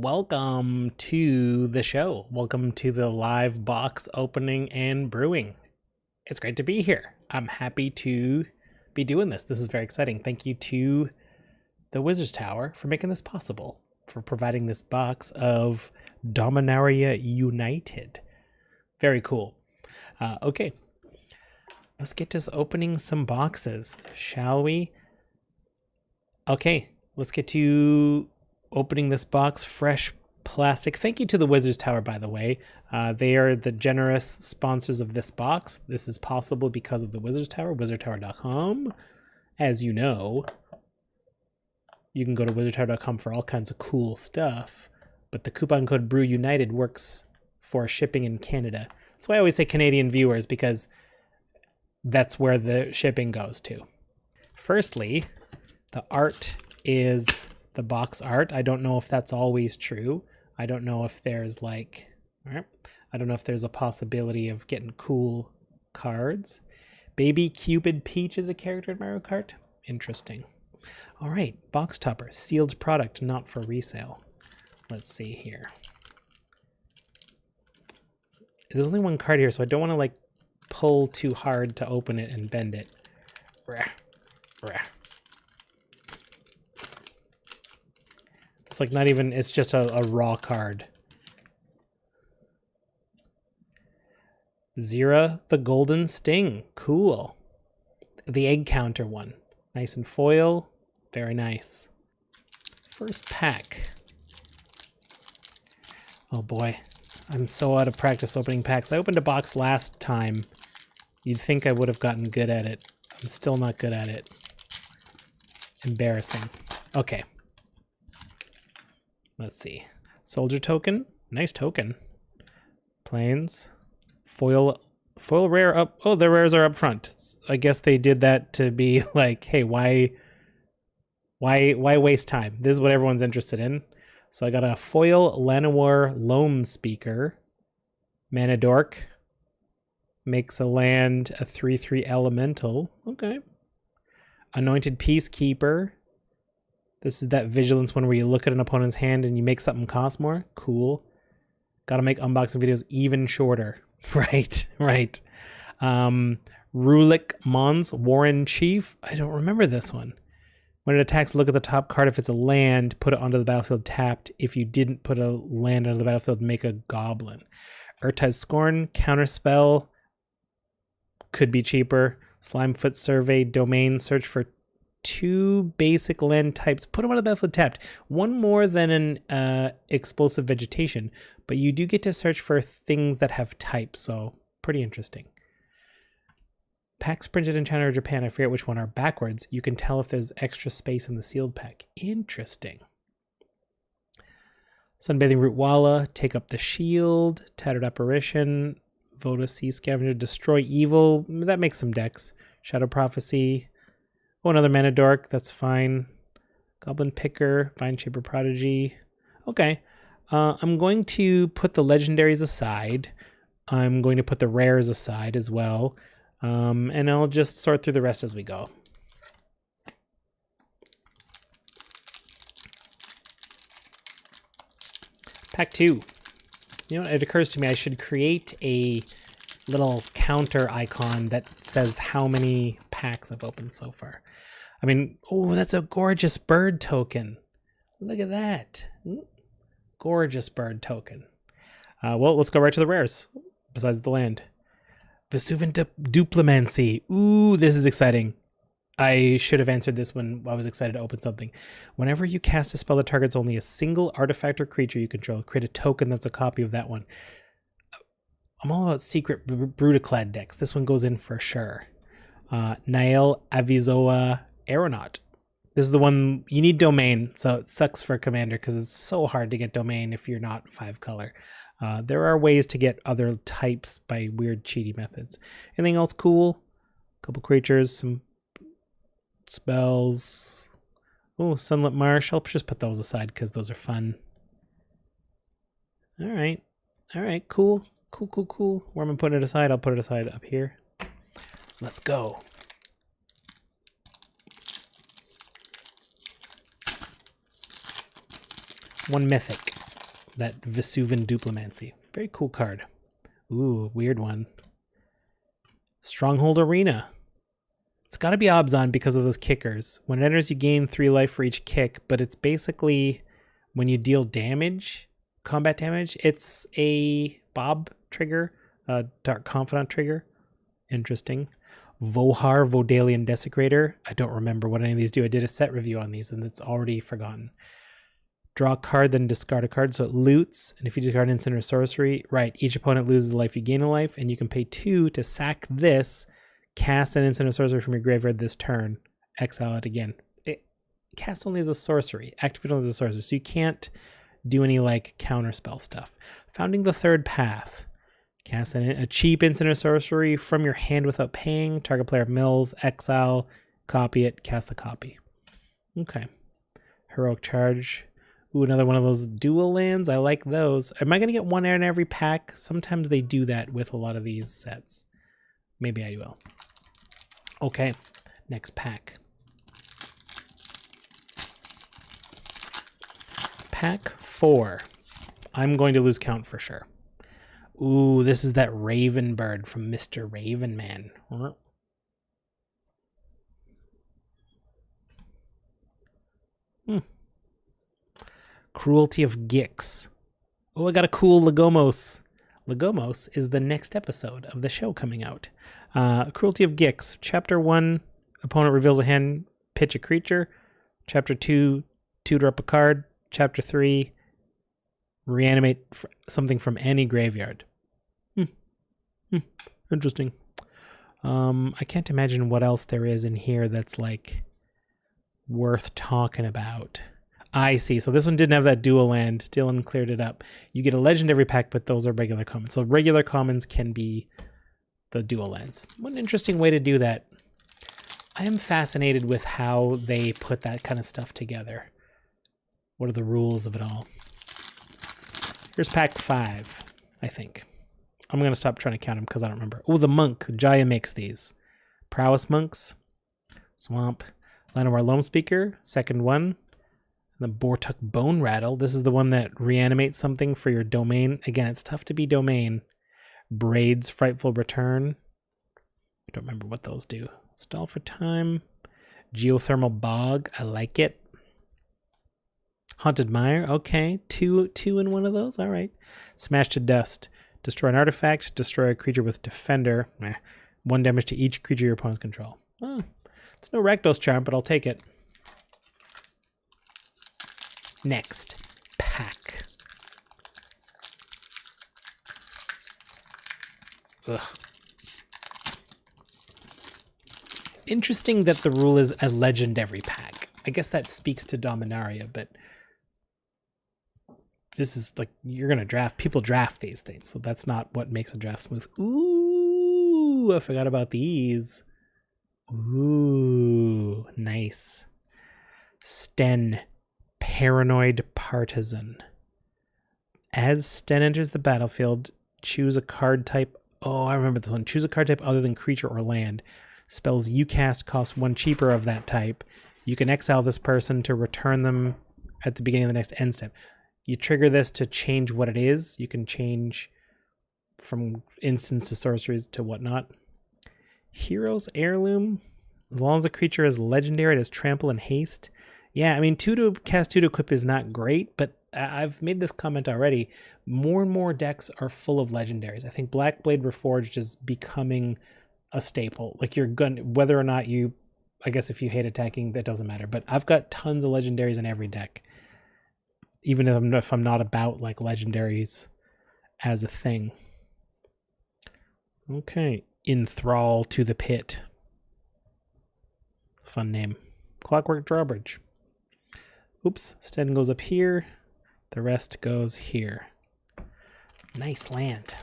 Welcome to the show. Welcome to the live box opening and brewing. It's great to be here. I'm happy to be doing this. This is very exciting. Thank you to the Wizard's Tower for making this possible, for providing this box of Dominaria United. Very cool. Okay, let's get to opening some boxes, shall we? Okay, let's get to opening this box. Fresh plastic. Thank you to the Wizard's Tower, by the way. They are the generous sponsors of this box. This is possible because of the Wizard's Tower, wizardtower.com. As you know, you can go to wizardtower.com for all kinds of cool stuff, but the coupon code Brew United works for shipping in Canada. That's why I always say Canadian viewers, because that's where the shipping goes to. Firstly, the art is the box art. I don't know if that's always true. I don't know if there's like, I don't know if there's a possibility of getting cool cards. Baby Cupid Peach is a character in Mario Kart. Interesting. All right, box topper, sealed product, not for resale. Let's see here. There's only one card here, so I don't want to like pull too hard to open it and bend it. It's like not even, it's just a raw card. Zira the Golden Sting. Cool. The egg counter one. Nice and foil. Very nice. First pack. Oh boy. I'm so out of practice opening packs. I opened a box last time. You'd think I would have gotten good at it. I'm still not good at it. Embarrassing. Okay. Let's see. Soldier token. Nice token. Plains. Foil rare up. Oh, the rares are up front. I guess they did that to be like, hey, why waste time? This is what everyone's interested in. So I got a foil Llanowar Loam Speaker. Mana Dork. Makes a land a 3/3 elemental. Okay. Anointed Peacekeeper. This is that vigilance one where you look at an opponent's hand and you make something cost more. Cool. Gotta make unboxing videos even shorter. Right. Rulik Mons, Warren Chief. I don't remember this one. When it attacks, look at the top card. If it's a land, put it onto the battlefield tapped. If you didn't put a land onto the battlefield, make a goblin. Urtai's Scorn, Counterspell. Could be cheaper. Slimefoot Survey, Domain, search for 2 basic land types. Put them on the battlefield tapped. One more than an explosive vegetation, but you do get to search for things that have types, so pretty interesting. Packs printed in China or Japan, I forget which one, are backwards. You can tell if there's extra space in the sealed pack. Interesting. Sunbathing Root Walla, Take Up the Shield, Tattered Apparition, Voda Sea Scavenger, Destroy Evil. That makes some decks. Shadow Prophecy. Oh, another Mana Dork. That's fine. Goblin Picker, Vine Shaper Prodigy. Okay. I'm going to put the legendaries aside. I'm going to put the rares aside as well. And I'll just sort through the rest as we go. Pack 2. You know, it occurs to me I should create a little counter icon that says how many packs I've opened so far. I mean, oh, that's a gorgeous bird token. Look at that. Gorgeous bird token. Well, let's go right to the rares, besides the land. Vesuvian Duplimancy. Ooh, this is exciting. I should have answered this when I was excited to open something. Whenever you cast a spell that targets only a single artifact or creature you control, create a token that's a copy of that one. I'm all about secret Brutaclad decks. This one goes in for sure. Nael Avizoa Aeronaut. This is the one you need domain, so it sucks for Commander because it's so hard to get domain if you're not 5 color. There are ways to get other types by weird cheaty methods. Anything else cool? A couple creatures, some spells. Oh, Sunlit Marsh. I'll just put those aside because those are fun. All right, cool. Where am I putting it aside? I'll put it aside up here. Let's go. One mythic. that Vesuvian Duplimancy. Very cool card. Ooh, weird one. Stronghold Arena. It's got to be Obzon because of those kickers. When it enters, you gain 3 life for each kick, but it's basically when you deal damage, combat damage, it's a Bob trigger, a Dark Confidant trigger. Interesting. Vohar, Vodalian Desecrator. I don't remember what any of these do. I did a set review on these and it's already forgotten. Draw a card, then discard a card, so it loots. And if you discard an instant or sorcery, right, each opponent loses a life, you gain a life, and you can pay 2 to sack this, cast an instant or sorcery from your graveyard this turn, exile it again. It cast only as a sorcery, activate only as a sorcery, so you can't do any like counterspell stuff. Founding the Third Path. Cast a cheap instant or sorcery from your hand without paying. Target player mills, exile, copy it, cast the copy. Okay. Heroic Charge. Ooh, another one of those dual lands. I like those. Am I going to get one in every pack? Sometimes they do that with a lot of these sets. Maybe I will. Okay, next pack. Pack 4. I'm going to lose count for sure. Ooh, this is that Raven Bird from Mr. Raven Man. Cruelty of Gix. Oh, I got a cool Legomos. Legomos is the next episode of the show coming out. Cruelty of Gix. Chapter 1, opponent reveals a hand, pitch a creature. Chapter 2, tutor up a card. Chapter 3, reanimate something from any graveyard. Interesting. I can't imagine what else there is in here that's like worth talking about. I see. So this one didn't have that dual land. Dylan cleared it up. You get a legend every pack, but those are regular commons. So regular commons can be the dual lands. What an interesting way to do that. I am fascinated with how they put that kind of stuff together. What are the rules of it all? Here's pack 5, I think. I'm going to stop trying to count them because I don't remember. Oh, the Monk. Jaya makes these. Prowess Monks. Swamp. Llanowar Loam Speaker. Second one. The Bortuk Bone Rattle. This is the one that reanimates something for your domain. Again, it's tough to be domain. Braid's Frightful Return. I don't remember what those do. Stall for Time. Geothermal Bog. I like it. Haunted Mire. Okay. Two in one of those. All right. Smash to Dust. Destroy an artifact. Destroy a creature with Defender. 1 damage to each creature your opponents control. Oh, it's no Rakdos Charm, but I'll take it. Next pack. Ugh. Interesting that the rule is a legend every pack. I guess that speaks to Dominaria, but this is like, you're going to draft. People draft these things, so that's not what makes a draft smooth. Ooh, I forgot about these. Ooh, nice. Sten. Paranoid Partisan. As Sten enters the battlefield, choose a card type. Oh, I remember this one. Choose a card type other than creature or land. Spells you cast cost 1 cheaper of that type. You can exile this person to return them at the beginning of the next end step. You trigger this to change what it is. You can change from instants to sorceries to whatnot. Hero's Heirloom. As long as the creature is legendary, it has trample and haste. Yeah, I mean, 2 to cast, 2 to equip is not great, but I've made this comment already. More and more decks are full of legendaries. I think Blackblade Reforged is becoming a staple. Like, you're gonna, whether or not you, I guess if you hate attacking, that doesn't matter. But I've got tons of legendaries in every deck, even if I'm not about like legendaries as a thing. Okay, Enthrall to the Pit. Fun name. Clockwork Drawbridge. Oops, Sten goes up here. The rest goes here. Nice land.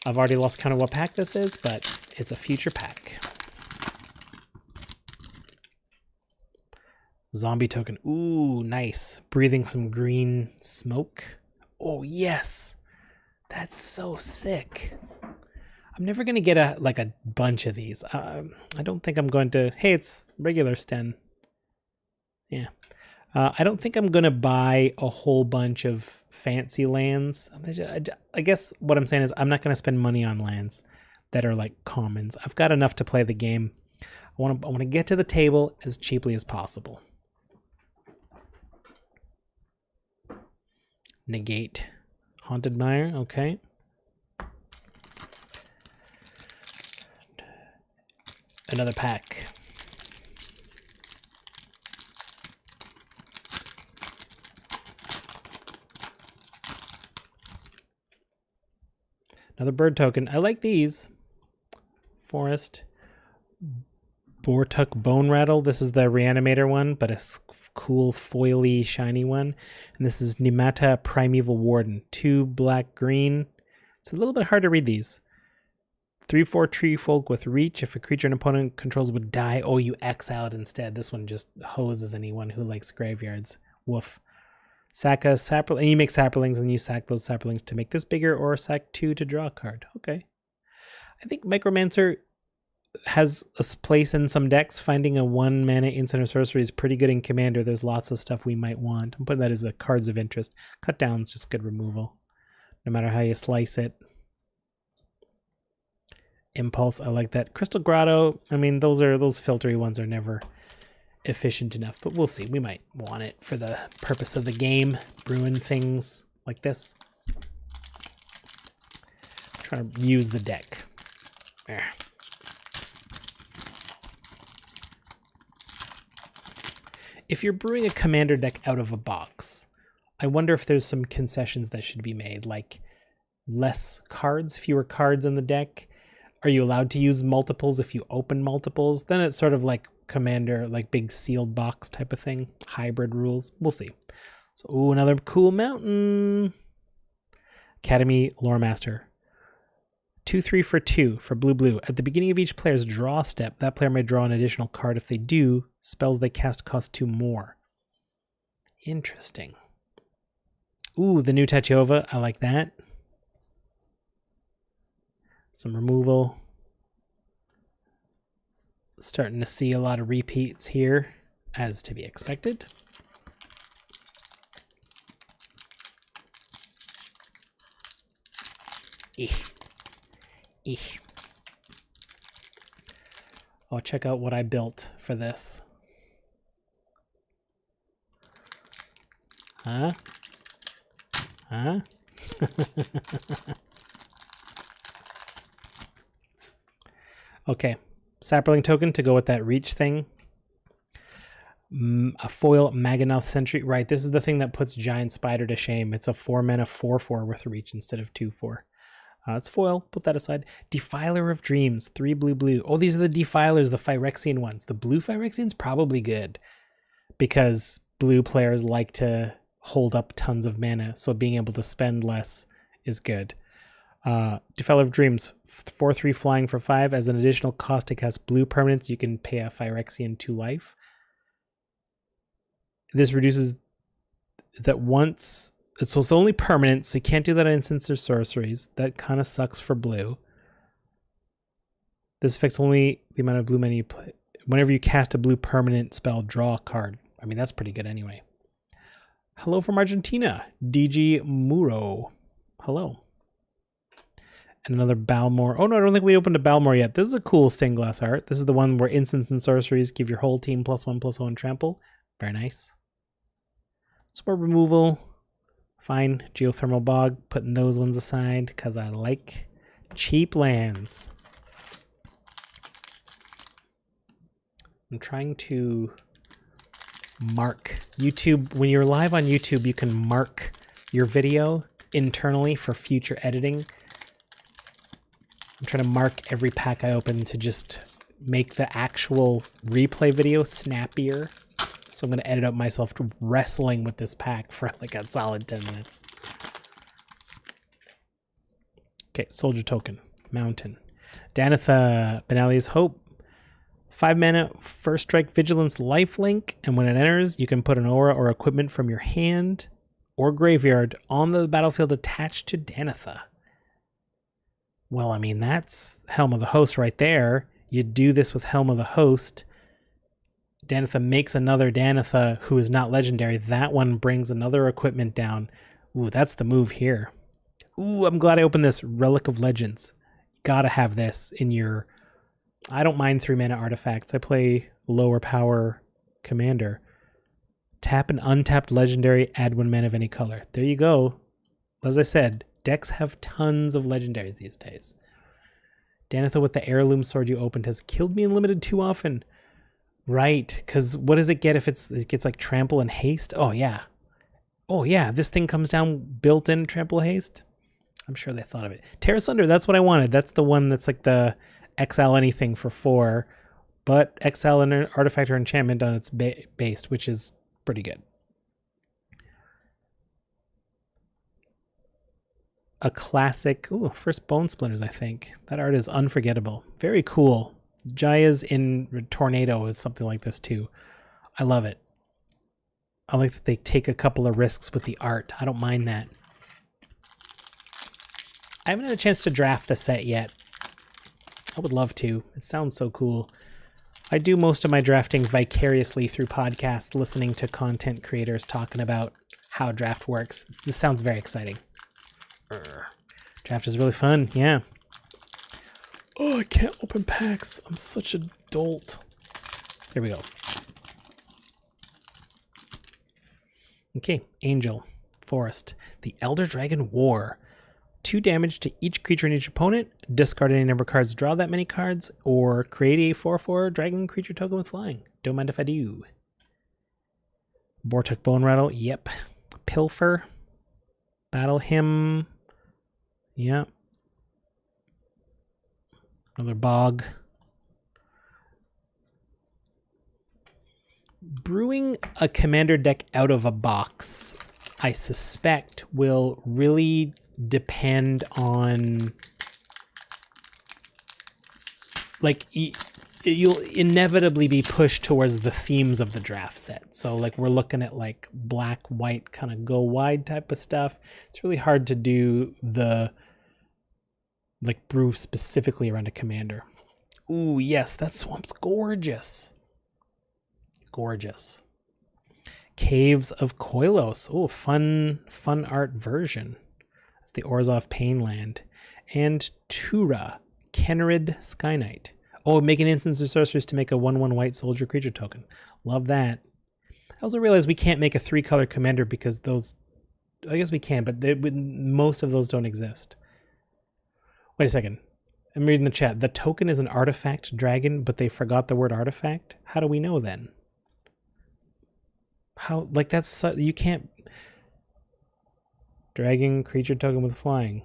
I've already lost count of what pack this is, but it's a future pack. Zombie token. Ooh, nice. Breathing some green smoke. Oh, yes. That's so sick. I'm never going to get a bunch of these. I don't think I'm going to... Hey, it's regular Sten. Yeah. I don't think I'm going to buy a whole bunch of fancy lands. I guess what I'm saying is I'm not going to spend money on lands that are like commons. I've got enough to play the game. I want to get to the table as cheaply as possible. Negate. Haunted Mire, okay. Another pack. Another bird token. I like these. Forest. Bortuk Bone Rattle. This is the Reanimator one, but a cool foily shiny one. And this is Nimata Primeval Warden. 2 black green. It's a little bit hard to read these. 3/4 tree folk with reach. If a creature an opponent controls would die, oh, you exile it instead. This one just hoses anyone who likes graveyards. Woof. Sack a sapling, and you make saplings, and you sack those saplings to make this bigger, or sack 2 to draw a card. Okay. I think Micromancer has a place in some decks. Finding a 1 mana instant or sorcery is pretty good in Commander. There's lots of stuff we might want. I'm putting that as the cards of interest. Cut down's just good removal, no matter how you slice it. Impulse, I like that. Crystal Grotto, I mean, those filtery ones are never efficient enough, but we'll see. We might want it for the purpose of the game, brewing things like this. I'm trying to use the deck. There. If you're brewing a Commander deck out of a box, I wonder if there's some concessions that should be made, like less cards, fewer cards in the deck. Are you allowed to use multiples if you open multiples? Then it's sort of like Commander, like big sealed box type of thing. Hybrid rules. We'll see. So, ooh, another cool mountain. Academy Loremaster. 2/3 for 2 for blue. At the beginning of each player's draw step, that player may draw an additional card. If they do, spells they cast cost 2 more. Interesting. Ooh, the new Tachova. I like that. Some removal. Starting to see a lot of repeats here, as to be expected. Oh, check out what I built for this. Huh? Okay, sapling token to go with that reach thing. A foil Maganoth Sentry. Right, this is the thing that puts Giant Spider to shame. It's a 4 mana 4/4 with reach instead of 2/4. It's foil. Put that aside. Defiler of Dreams. 3 blue. Oh, these are the Defilers, the Phyrexian ones. The blue Phyrexian's probably good because blue players like to hold up tons of mana, so being able to spend less is good. Defiler of Dreams. 4/3 flying for 5. As an additional cost to cast blue permanents, you can pay a Phyrexian 2 life. This reduces that once. So it's only permanent, so you can't do that on instants or sorceries. That kind of sucks for blue. This affects only the amount of blue mana you play. Whenever you cast a blue permanent spell, draw a card. I mean, that's pretty good anyway. Hello from Argentina. DG Muro. Hello. And another Balmor. Oh no, I don't think we opened a Balmor yet. This is a cool stained glass art. This is the one where instants and sorceries give your whole team +1/+1 trample. Very nice. Spore removal. Fine. Geothermal Bog. Putting those ones aside because I like cheap lands. I'm trying to mark YouTube. When you're live on YouTube, you can mark your video internally for future editing. I'm trying to mark every pack I open to just make the actual replay video snappier. So I'm going to edit up myself wrestling with this pack for like a solid 10 minutes. Okay, Soldier Token, Mountain. Danitha, Benalia's Hope. 5 mana, first strike, vigilance, lifelink, and when it enters, you can put an aura or equipment from your hand or graveyard on the battlefield attached to Danitha. Well, I mean, that's Helm of the Host right there. You do this with Helm of the Host. Danitha makes another Danitha who is not legendary. That one brings another equipment down. Ooh, that's the move here. Ooh, I'm glad I opened this Relic of Legends. Gotta have this in your... I don't mind 3-mana artifacts. I play lower power commander. Tap an untapped legendary, add 1 mana of any color. There you go. As I said, decks have tons of legendaries these days. Danitha with the heirloom sword you opened has killed me in limited too often. Right, because what does it get if it gets like trample and haste? Oh yeah. Oh yeah, this thing comes down built-in trample haste. I'm sure they thought of it. Tear Asunder, that's what I wanted. That's the one that's like the exile anything for 4, but exile an artifact or enchantment on its base, which is pretty good. A classic, ooh, first Bone Splinters, I think. That art is unforgettable. Very cool. Jaya's in Tornado is something like this too. I love it. I like that they take a couple of risks with the art. I don't mind that. I haven't had a chance to draft the set yet. I would love to. It sounds so cool. I do most of my drafting vicariously through podcasts, listening to content creators talking about how draft works. This sounds very exciting. Draft is really fun, yeah. Oh, I can't open packs. I'm such a dolt. There we go. Okay, Angel, Forest. The Elder Dragon War. 2 damage to each creature and each opponent. Discard any number of cards, draw that many cards, or create a 4/4 dragon creature token with flying. Don't mind if I do. Bortuk Bone Rattle, yep. Pilfer. Battle Hymn. Yeah. Another Bog. Brewing a commander deck out of a box, I suspect, will really depend on, like, you'll inevitably be pushed towards the themes of the draft set. So like we're looking at like black, white, kind of go wide type of stuff. It's really hard to do the like brew specifically around a commander. Ooh, yes, that swamp's gorgeous. Gorgeous. Caves of Koilos. Oh, fun art version. That's the Orzhov Painland. And Tura, Kenrid Sky Knight. Oh, make an instance of sorceress to make a 1/1 white soldier creature token. Love that. I also realized we can't make a 3-color commander because those... I guess we can, but most of those don't exist. Wait a second. I'm reading the chat. The token is an artifact dragon, but they forgot the word artifact? How do we know then? How, like, that's... you can't... Dragon creature token with flying.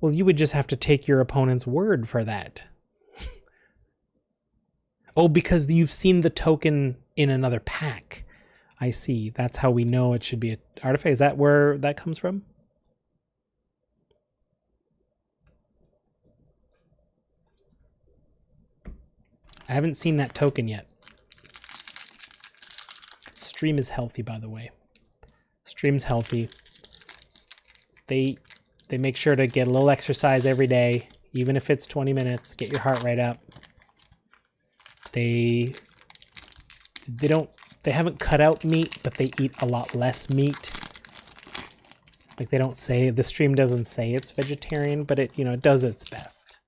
Well, you would just have to take your opponent's word for that. Oh, because you've seen the token in another pack. I see. That's how we know it should be an artifact. Is that where that comes from? I haven't seen that token yet. Stream is healthy, by the way. Stream's healthy. They make sure to get a little exercise every day, even if it's 20 minutes. Get your heart rate up. They haven't cut out meat, but they eat a lot less meat. Like, they don't say, the stream doesn't say it's vegetarian, but it, you know, it does its best.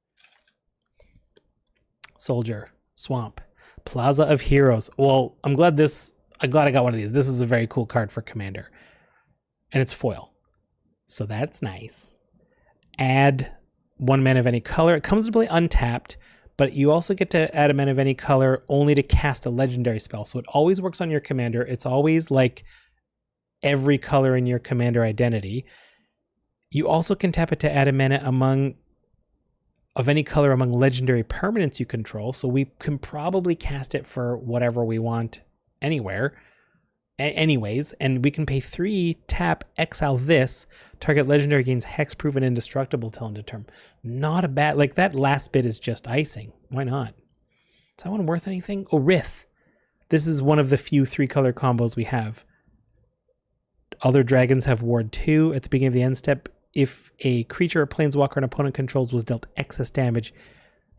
Soldier, Swamp, Plaza of Heroes. Well, I'm glad I got one of these. This is a very cool card for Commander. And it's foil. So that's nice. Add 1 mana of any color. It comes to play untapped, but you also get to add a mana of any color only to cast a legendary spell. So it always works on your commander. It's always like every color in your commander identity. You also can tap it to add a mana of any color among legendary permanents you control. So we can probably cast it for whatever we want anywhere. Anyways, and we can pay 3, tap, exile this, target legendary gains hexproof and indestructible till end of term. Not a bad, like, that last bit is just icing. Why not? Is that one worth anything? Oh, Rith. This is one of the few 3-color combos we have. Other dragons have Ward 2 at the beginning of the end step. If a creature or planeswalker an opponent controls was dealt excess damage.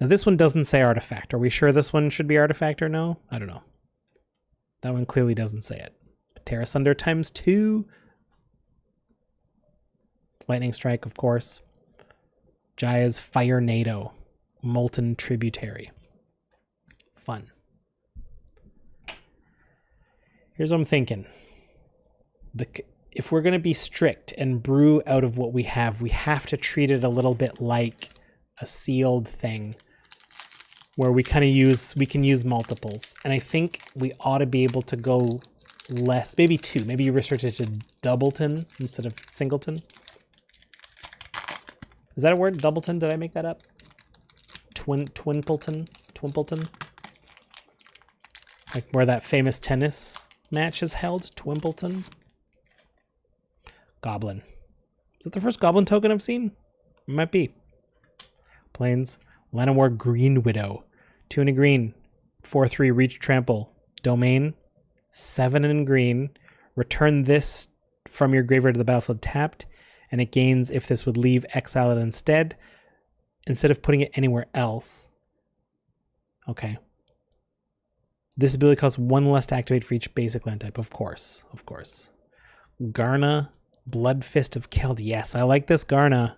Now this one doesn't say artifact. Are we sure this one should be artifact or no? I don't know. That one clearly doesn't say it. Tear Asunder ×2. Lightning Strike, of course. Jaya's Fire NATO. Molten Tributary. Fun. Here's what I'm thinking. If we're going to be strict and brew out of what we have to treat it a little bit like a sealed thing where we can use multiples. And I think we ought to be able to go less, maybe 2. Maybe you restrict it to doubleton instead of singleton. Is that a word? Doubleton? Did I make that up? Twimpleton? Like where that famous tennis match is held? Twimpleton? Goblin. Is that the first goblin token I've seen? It might be. Plains. Llanowar Green Widow. 2 and a green. 4/3 reach trample. Domain. 7 in green. Return this from your graveyard to the battlefield tapped, and it gains if this would leave, exile it instead of putting it anywhere else. Okay. This ability costs 1 less to activate for each basic land type. Of course. Garna, Blood Fist of Keld. Yes, I like this Garna.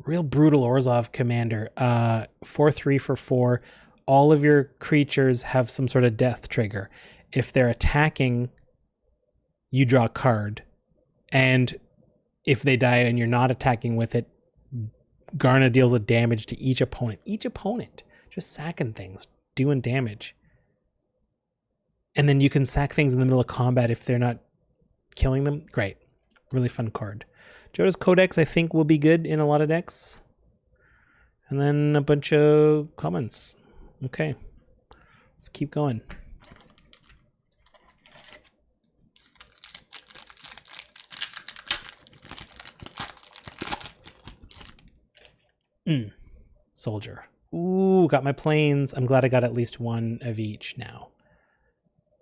Real brutal Orzhov commander. 4/3 for 4. All of your creatures have some sort of death trigger. If they're attacking, you draw a card. And if they die and you're not attacking with it, Garna deals a damage to each opponent. Just sacking things, doing damage. And then you can sack things in the middle of combat if they're not killing them. Great. Really fun card. Joda's Codex, I think, will be good in a lot of decks. And then a bunch of comments. Okay. Let's keep going. Soldier. Ooh, got my planes. I'm glad I got at least 1 of each now.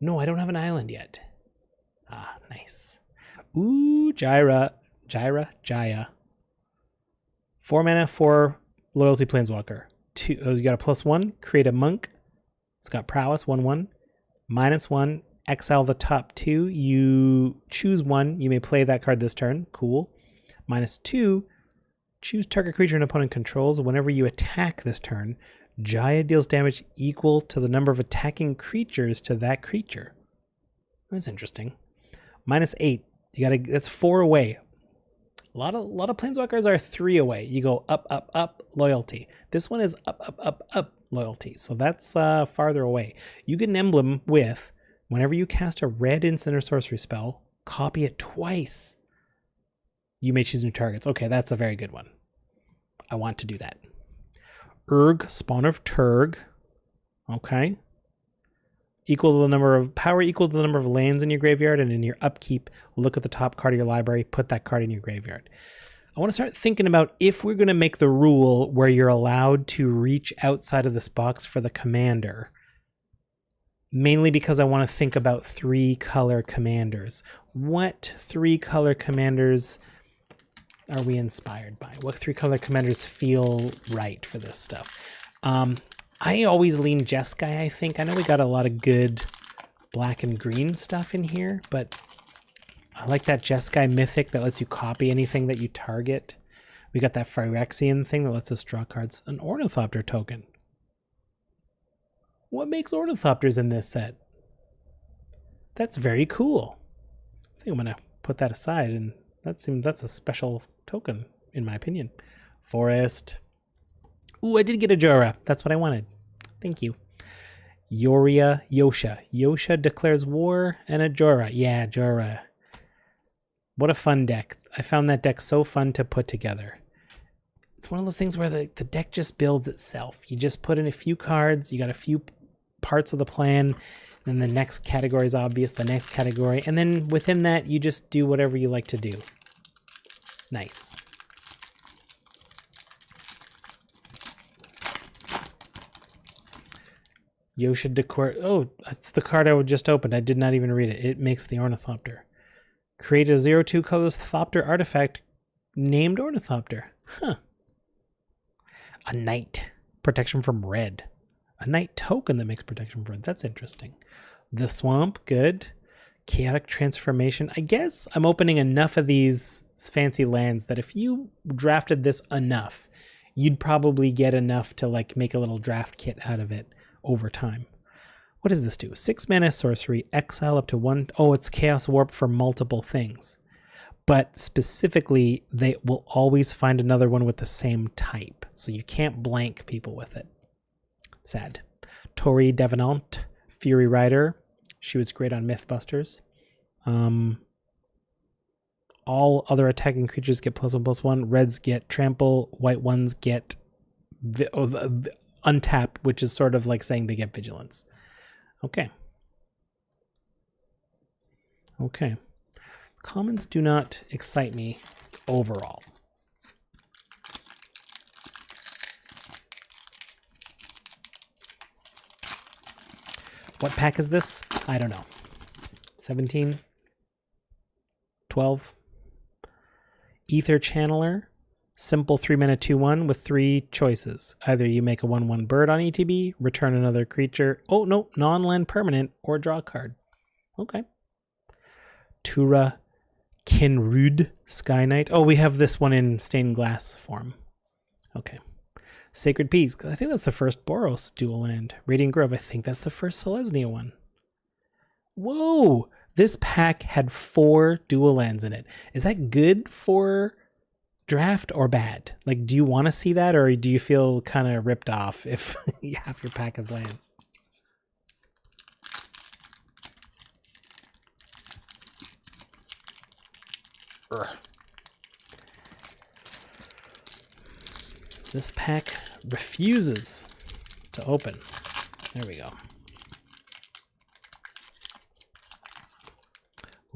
No, I don't have an island yet. Ah, nice. Ooh, Jaya. 4 mana, 4 loyalty planeswalker. 2. Oh, you got a +1. Create a monk. It's got prowess, 1/1. -1. Exile the top 2. You choose 1. You may play that card this turn. Cool. -2. Choose target creature an opponent controls. Whenever you attack this turn, Jaya deals damage equal to the number of attacking creatures to that creature. That's interesting. -8. That's 4 away. A lot of planeswalkers are 3 away. You go up, up, up, loyalty. This one is up, up, up, up, loyalty. So that's farther away. You get an emblem with, whenever you cast a red instant or sorcery spell, copy it twice. You may choose new targets. Okay, that's a very good one. I want to do that. Urg, Spawn of Turg. Okay. Equal to the number of power equal to the number of lands in your graveyard, and in your upkeep, look at the top card of your library, put that card in your graveyard. I want to start thinking about if we're going to make the rule where you're allowed to reach outside of this box for the commander. Mainly because I want to think about 3-color commanders. What 3-color commanders are we inspired by? What 3-color commanders feel right for this stuff? I always lean Jeskai, I think. I know we got a lot of good black and green stuff in here, but I like that Jeskai Mythic that lets you copy anything that you target. We got that Phyrexian thing that lets us draw cards. An Ornithopter token. What makes Ornithopters in this set? That's very cool. I think I'm going to put that aside, and that's a special token, in my opinion. Forest. Ooh, I did get a Jorah. That's what I wanted. Thank you. Yosha. Yosha declares war and a Jorah. Yeah, Jorah. What a fun deck. I found that deck so fun to put together. It's one of those things where the deck just builds itself. You just put in a few cards, you got a few parts of the plan, then the next category is obvious, the next category, and then within that, you just do whatever you like to do. Nice. Yosha decor. Oh, that's the card I just opened. I did not even read it. It makes the Ornithopter. Create a 0/2 colorless Thopter artifact named Ornithopter. Huh. A Knight. Protection from red. A Knight token that makes protection from red. That's interesting. The Swamp, good. Chaotic Transformation. I guess I'm opening enough of these fancy lands that if you drafted this enough, you'd probably get enough to like make a little draft kit out of it over time. What does this do? 6 mana sorcery, exile up to 1. Oh, it's Chaos Warp for multiple things. But specifically, they will always find another one with the same type. So you can't blank people with it. Sad. Tori Devenant, Fury Rider. She was great on Mythbusters. All other attacking creatures get +1/+1. Reds get trample. White ones get untap, which is sort of like saying they get vigilance. Okay. Okay. Commons do not excite me overall. What pack is this? I don't know. 17? 12? Ether Channeler. Simple 3-mana 2/1 with 3 choices. Either you make a 1/1 bird on ETB, return another creature. Oh, no, non-land permanent, or draw a card. Okay. Tura Kinrud Sky Knight. Oh, we have this one in stained glass form. Okay. Sacred Peaks. I think that's the first Boros dual land. Radiant Grove. I think that's the first Selesnya one. Whoa! This pack had 4 dual lands in it. Is that good for draft or bad? Like, do you want to see that, or do you feel kind of ripped off if half your pack is lands? This pack refuses to open. There we go.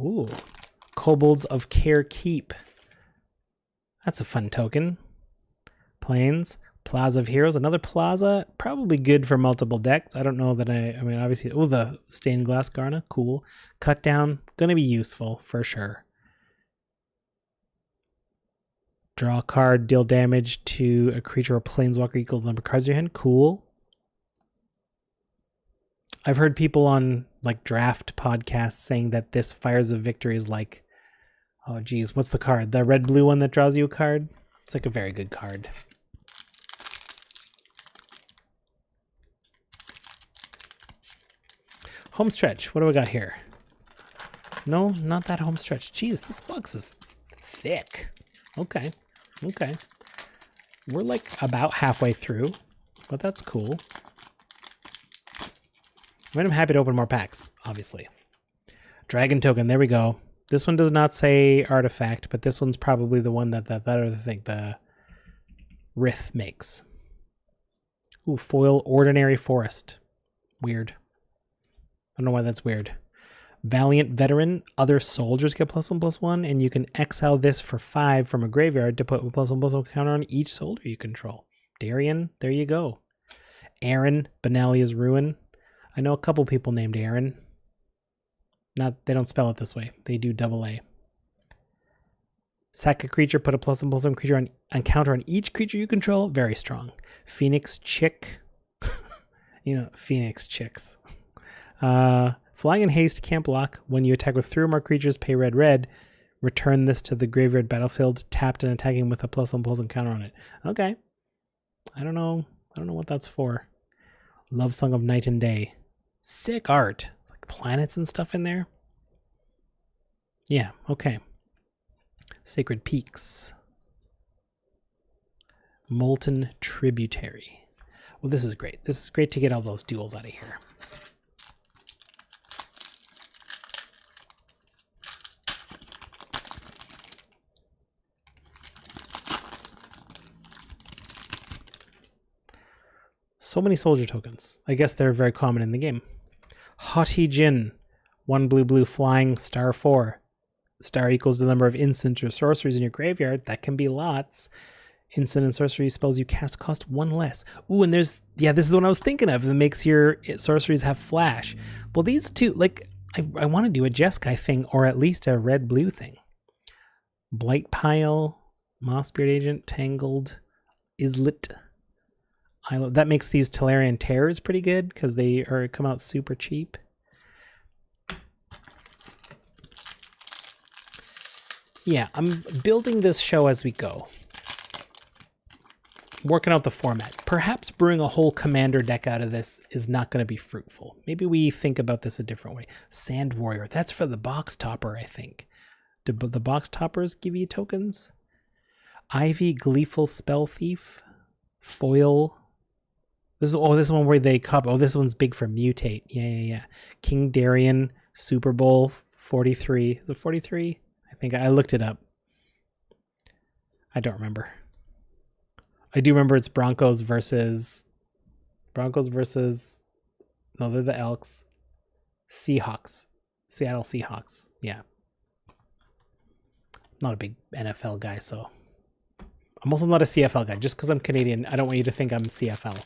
Ooh, Kobolds of Care Keep. That's a fun token. Plains, Plaza of Heroes, another Plaza, probably good for multiple decks. I don't know that I mean, obviously, oh, the Stained Glass Garna, cool. Cut Down, gonna be useful for sure. Draw a card, deal damage to a creature or planeswalker equals the number of cards in your hand. Cool. I've heard people on like draft podcasts saying that this Fires of Victory is like, oh geez, what's the card? The red-blue one that draws you a card? It's like a very good card. Home stretch. What do we got here? No, not that home stretch. Jeez, this box is thick. Okay. Okay. We're like about halfway through, but that's cool. I mean, I'm happy to open more packs, obviously. Dragon token, there we go. This one does not say artifact, but this one's probably the one that other thing, the Rith makes. Ooh, foil Ordinary Forest. Weird. I don't know why that's weird. Valiant Veteran, other soldiers get +1/+1, and you can exile this for 5 from a graveyard to put a +1/+1 counter on each soldier you control. Darian, there you go. Aaron, Benalia's Ruin. I know a couple people named Aaron. They don't spell it this way. They do AA. Sack a creature, put a +1/+1 creature on counter on each creature you control. Very strong. Phoenix Chick. You know, Phoenix Chicks. Flying in haste, can't block. When you attack with 3 or more creatures, pay red. Return this to the graveyard battlefield, tapped and attacking with a +1/+1 counter on it. Okay. I don't know what that's for. Love Song of Night and Day. Sick art. Like planets and stuff in there. Yeah, okay. Sacred Peaks. Molten Tributary. Well, this is great. This is great to get all those duels out of here. So many soldier tokens. I guess they're very common in the game. Haughty Jin. 1 blue flying, star 4. Star equals the number of instants or sorceries in your graveyard. That can be lots. Instant and sorcery spells you cast cost 1 less. Ooh, and this is the one I was thinking of that makes your sorceries have flash. Well, these two, like, I want to do a Jeskai thing or at least a red-blue thing. Blight Pile, Mossbeard Agent, Tangled, Islet. That makes these Tolarian Terrors pretty good because they come out super cheap. Yeah, I'm building this show as we go. Working out the format. Perhaps brewing a whole commander deck out of this is not going to be fruitful. Maybe we think about this a different way. Sand Warrior. That's for the box topper, I think. Do the box toppers give you tokens? Ivy, Gleeful Spell Thief. Foil. This is one where they cop. Oh, this one's big for mutate. Yeah. King Darien, Super Bowl 43. Is it 43? I think I looked it up. I don't remember. I do remember it's Broncos versus. No, they're the Elks. Seahawks. Seattle Seahawks. Yeah. Not a big NFL guy, so. I'm also not a CFL guy. Just because I'm Canadian, I don't want you to think I'm CFL.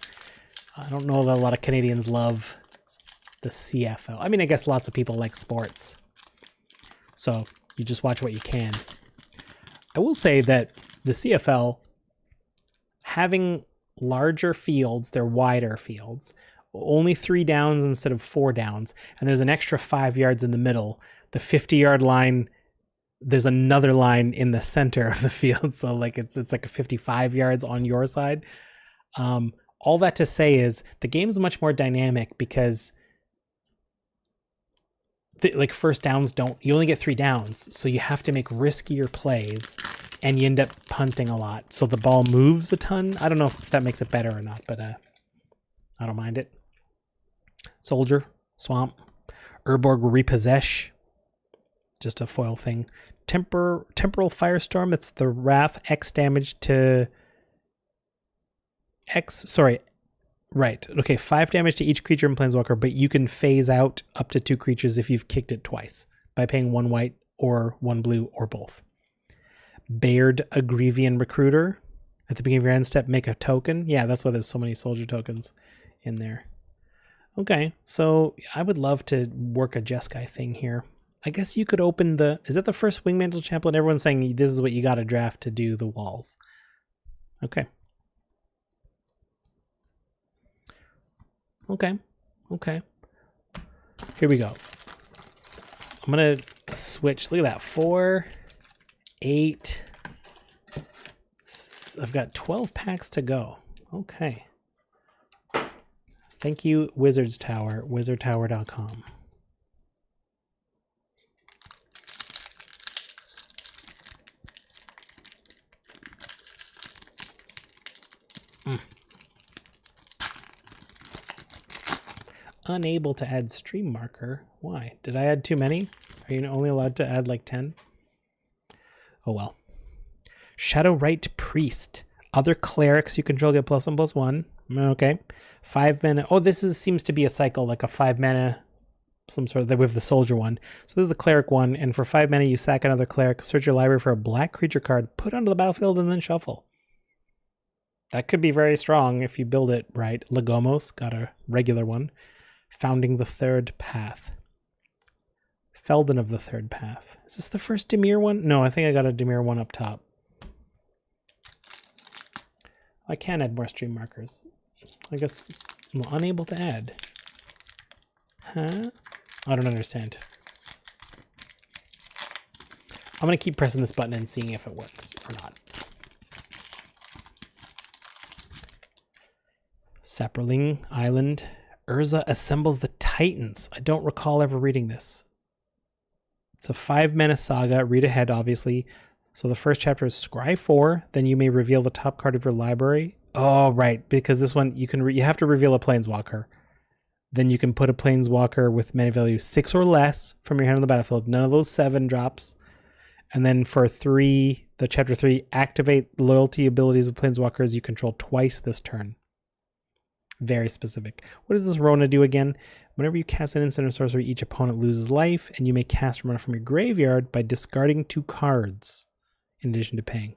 I don't know that a lot of Canadians love the CFL. I mean, I guess lots of people like sports. So you just watch what you can. I will say that the CFL, having larger fields, they're wider fields, only 3 downs instead of 4 downs, and there's an extra 5 yards in the middle. The 50-yard line, there's another line in the center of the field, so like it's like a 55 yards on your side. All that to say is the game's much more dynamic because like first downs you only get 3 downs, so you have to make riskier plays and you end up punting a lot, so the ball moves a ton. I don't know if that makes it better or not, but I don't mind it. Soldier, Swamp, Urborg Repossess, just a foil thing. Temporal Firestorm, it's the Wrath, X damage to X, sorry, right, okay, 5 damage to each creature in Planeswalker, but you can phase out up to 2 creatures if you've kicked it twice by paying 1 white or 1 blue or both. Baird Aggrevian Recruiter, at the beginning of your end step, make a token. Yeah, that's why there's so many soldier tokens in there. Okay, so I would love to work a Jeskai thing here. I guess you could open the... Is that the first Wingmantle Champlain? Everyone's saying this is what you got to draft to do the walls. Okay. Okay. Here we go. I'm going to switch. Look at that. 4, 8. I've got 12 packs to go. Okay. Thank you, Wizards Tower, wizardtower.com. Unable to add stream marker. Why? Did I add too many? Are you only allowed to add like 10? Oh well. Shadowrite Priest. Other clerics you control get +1/+1. Okay. 5 mana. Oh, seems to be a cycle, like a 5 mana, some sort of, with the soldier one. So this is the cleric one, and for 5 mana you sack another cleric, search your library for a black creature card, put onto the battlefield, and then shuffle. That could be very strong if you build it right. Legomos, got a regular one. Founding the Third Path. Felden of the Third Path. Is this the first Dimir one? No, I think I got a Dimir one up top. I can add more stream markers. I guess I'm unable to add. Huh? I don't understand. I'm going to keep pressing this button and seeing if it works or not. Saproling Island. Urza assembles the Titans. I don't recall ever reading this. It's a 5 mana saga. Read ahead, obviously. So the first chapter is Scry 4. Then you may reveal the top card of your library. Oh, right. Because this one, you have to reveal a Planeswalker. Then you can put a Planeswalker with mana value 6 or less from your hand on the battlefield. None of those 7 drops. And then for 3, the chapter 3, activate loyalty abilities of Planeswalkers you control twice this turn. Very specific. What does this Rona do again? Whenever you cast an instant or sorcery, each opponent loses life, and you may cast Rona from your graveyard by discarding 2 cards in addition to paying.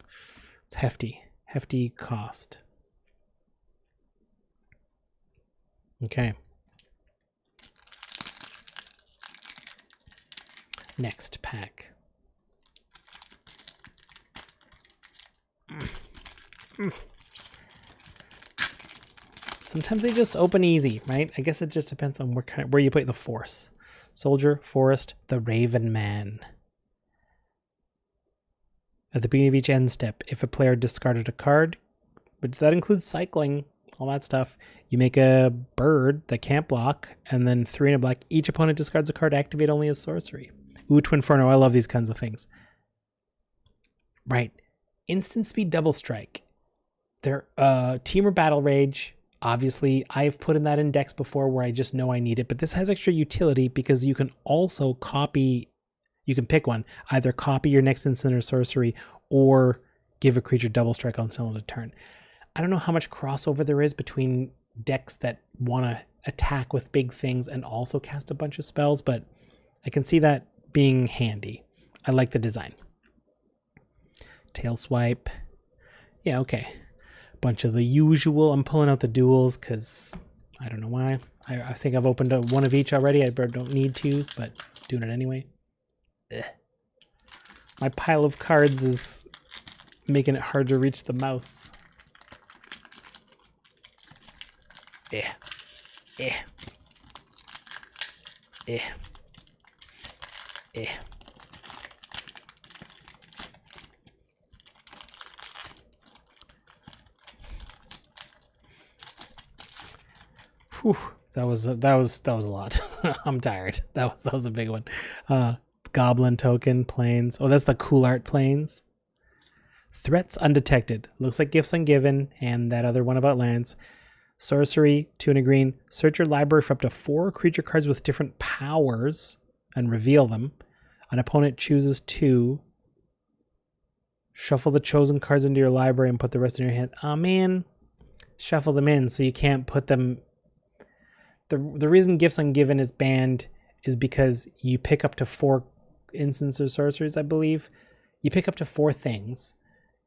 It's hefty. Hefty cost. Okay. Next pack. Sometimes they just open easy, right? I guess it just depends on where you put the force. Soldier, Forest, the Raven Man. At the beginning of each end step, if a player discarded a card, which that includes cycling, all that stuff, you make a bird that can't block, and then 3 and a black. Each opponent discards a card to activate only a sorcery. Ooh, Twinferno, I love these kinds of things. Right. Instant speed double strike. They're Team or Battle Rage. Obviously, I've put in that in decks before where I just know I need it, but this has extra utility because you can also copy, you can pick one, either copy your next instant or sorcery or give a creature double strike until a turn. I don't know how much crossover there is between decks that want to attack with big things and also cast a bunch of spells, but I can see that being handy. I like the design. Tail swipe. Yeah, okay. Bunch of the usual. I'm pulling out the duels because I don't know why. I think I've opened one of each already. I don't need to, but doing it anyway. Ugh. My pile of cards is making it hard to reach the mouse. Eh. Eh. Eh. Eh. Whew, that was a lot. I'm tired. That was a big one. Goblin token, planes. Oh, that's the cool art planes. Threats undetected. Looks like gifts ungiven, and that other one about lands. Sorcery, 2 and a green. Search your library for up to 4 creature cards with different powers and reveal them. An opponent chooses 2. Shuffle the chosen cards into your library and put the rest in your hand. Oh man, shuffle them in so you can't put them. The reason gifts ungiven is banned is because you pick up to 4 instances or sorceries, I believe. You pick up to 4 things,